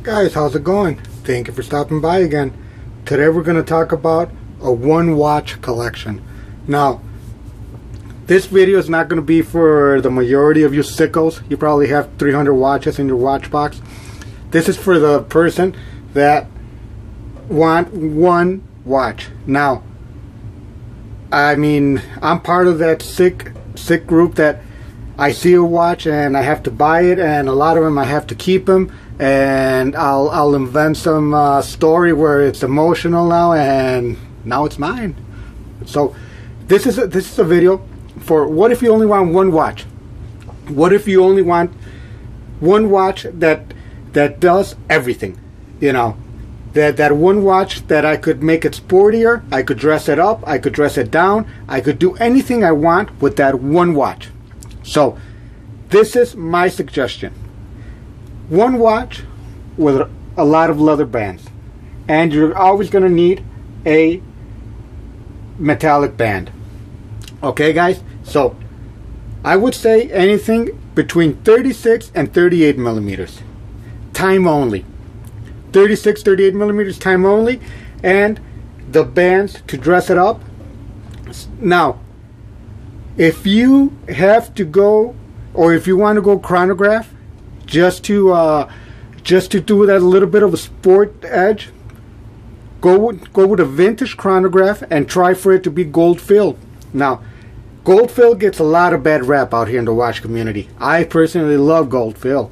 Guys, how's it going? Thank you for stopping by again. Today we're going to talk about a one watch collection. Now, this video is not going to be for the majority of you sickos. You probably have 300 watches in your watch box. This is for the person that want one watch. Now, I mean, I'm part of that sick group that I see a watch and I have to buy it, and a lot of them I have to keep them, and I'll invent some story where it's emotional now, and now it's mine. So this is a video for what if you only want one watch. What if you only want one watch that does everything, you know? That one watch that I could make it sportier, I could dress it up, I could dress it down, I could do anything I want with that one watch. So this is my suggestion. One watch with a lot of leather bands, and you're always going to need a metallic band. Okay guys, so I would say anything between 36 and 38 millimeters, time only. 36, 38 millimeters, time only, and the bands to dress it up. Now, if you have to go, or if you want to go chronograph, just to do that little bit of a sport edge, go with a vintage chronograph and try for it to be gold fill. Now, gold fill gets a lot of bad rap out here in the watch community. I personally love gold fill.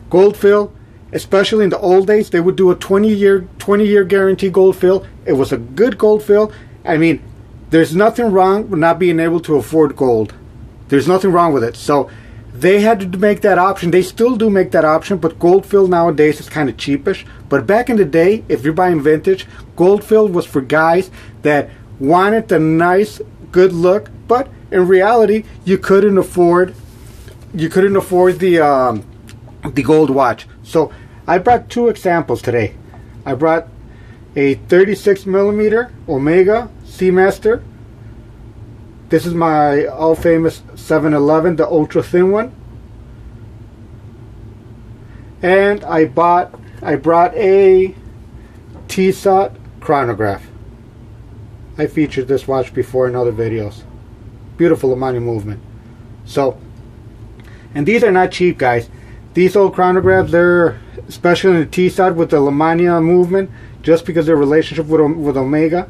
Gold fill, especially in the old days, they would do a 20-year guarantee gold fill. It was a good gold fill. I mean, there's nothing wrong with not being able to afford gold. There's nothing wrong with it. So they had to make that option. They still do make that option, but gold fill nowadays is kind of cheapish. But back in the day, if you're buying vintage, gold fill was for guys that wanted the nice, good look, but in reality, you couldn't afford the gold watch. So I brought two examples today. I brought a 36 millimeter Omega Seamaster. This is my all famous 711, the ultra thin one. And I brought a Tissot chronograph. I featured this watch before in other videos. Beautiful Omani movement. So, and these are not cheap, guys. These old chronographs, they're, especially in the Tissot with the Lamania movement, just because their relationship with Omega,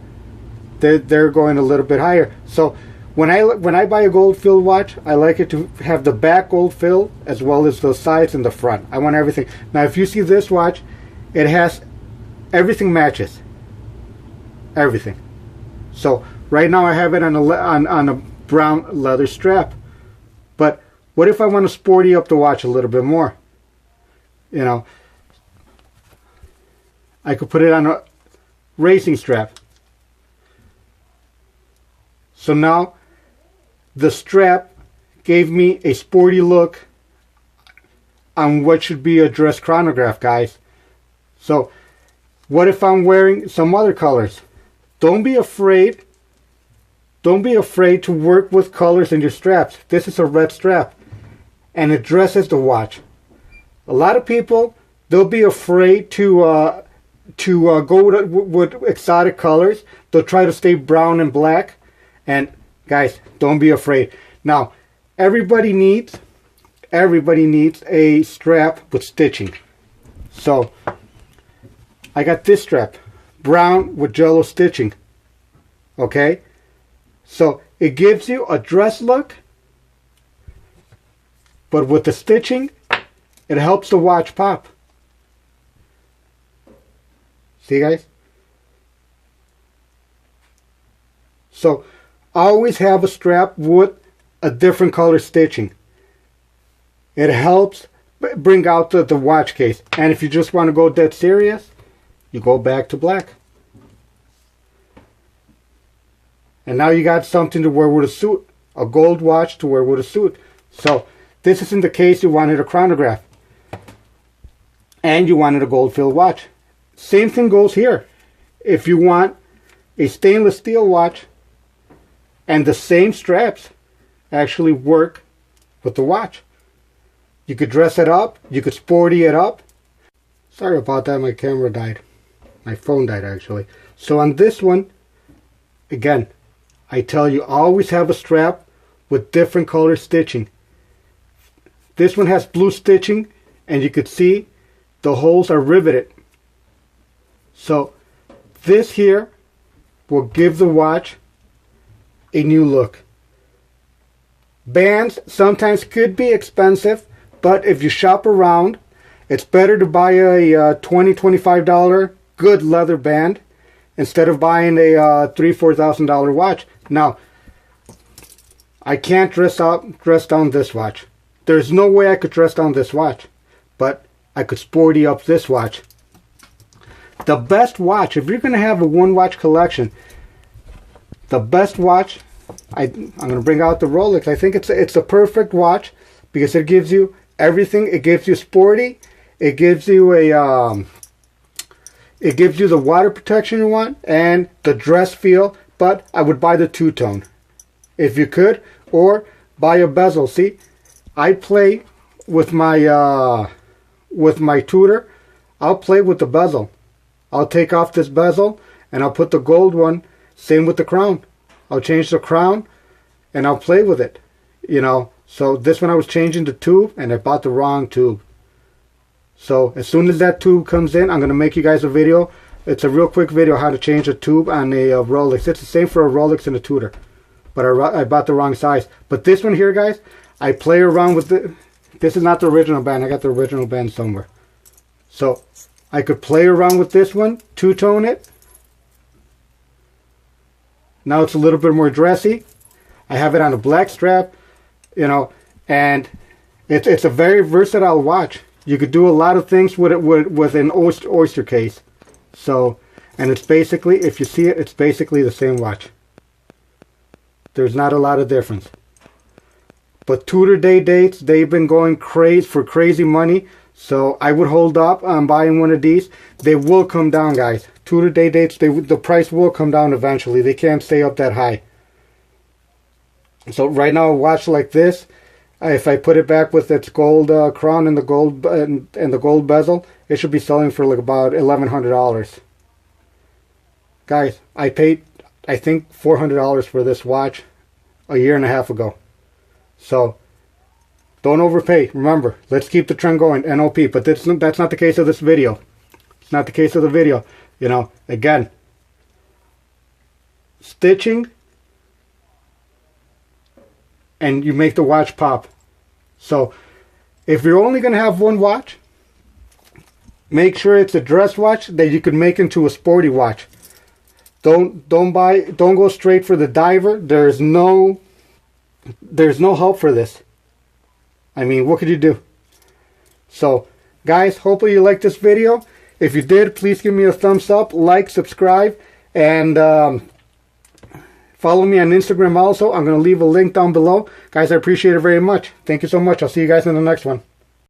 they're going a little bit higher. So when I buy a gold fill watch, I like it to have the back gold fill as well as the sides and the front. I want everything. Now, if you see this watch, it has everything matches. Everything. So right now I have it on a brown leather strap. But what if I want to sporty up the watch a little bit more? You know, I could put it on a racing strap. So now the strap gave me a sporty look on what should be a dress chronograph, guys. So what if I'm wearing some other colors? Don't be afraid. Don't be afraid to work with colors in your straps. This is a red strap, and it dresses the watch. A lot of people, they'll be afraid to go with exotic colors. They'll try to stay brown and black. And guys, don't be afraid. Now, everybody needs a strap with stitching. So I got this strap, brown with jello stitching. Okay, so it gives you a dress look, but with the stitching, it helps the watch pop. See, guys? So always have a strap with a different color stitching. It helps bring out the watch case. And if you just want to go dead serious, you go back to black. And now you got something to wear with a suit. A gold watch to wear with a suit. So this is in the case you wanted a chronograph. And you wanted a gold fill watch. Same thing goes here. If you want a stainless steel watch, and the same straps actually work with the watch. You could dress it up, you could sporty it up. Sorry about that, my camera died. My phone died actually. So on this one, again, I tell you, always have a strap with different color stitching. This one has blue stitching, and you could see the holes are riveted. So this here will give the watch a new look. Bands sometimes could be expensive, but if you shop around, it's better to buy a $20–$25 good leather band instead of buying a $3–4,000 watch. Now, I can't dress down this watch. There's no way I could dress down this watch, but I could sporty up this watch. The best watch, if you're going to have a one watch collection, the best watch, I'm going to bring out the Rolex. I think it's a perfect watch because it gives you everything. It gives you sporty. It gives you it gives you the water protection you want and the dress feel. But I would buy the two-tone if you could, or buy a bezel. See, I play with my Tudor. I'll play with the bezel. I'll take off this bezel and I'll put the gold one. Same with the crown. I'll change the crown and I'll play with it. You know, so this one I was changing the tube and I bought the wrong tube. So as soon as that tube comes in, I'm going to make you guys a video. It's a real quick video how to change a tube on a Rolex. It's the same for a Rolex and a Tudor. But I bought the wrong size. But this one here, guys, I play around with it. This is not the original band. I got the original band somewhere. So I could play around with this one, two-tone it. Now it's a little bit more dressy. I have it on a black strap, you know, and it's a very versatile watch. You could do a lot of things with it with an oyster case. So, and it's basically, if you see it, it's basically the same watch. There's not a lot of difference. But Tudor day dates, they've been going crazy money. So I would hold up on buying one of these. They will come down, guys. Tudor day dates, the price will come down eventually. They can't stay up that high. So right now, a watch like this, if I put it back with its gold crown and the gold bezel, it should be selling for like about $1,100. Guys, I paid, I think, $400 for this watch a year and a half ago. So don't overpay. Remember, let's keep the trend going. NOP. But that's not the case of this video. It's not the case of the video. You know, again, stitching, and you make the watch pop. So if you're only going to have one watch, make sure it's a dress watch that you can make into a sporty watch. Don't go straight for the diver. There's no help for this. I mean, what could you do? So guys, hopefully you liked this video. If you did, please give me a thumbs up, like, subscribe, and follow me on Instagram also. I'm going to leave a link down below. Guys, I appreciate it very much. Thank you so much. I'll see you guys in the next one.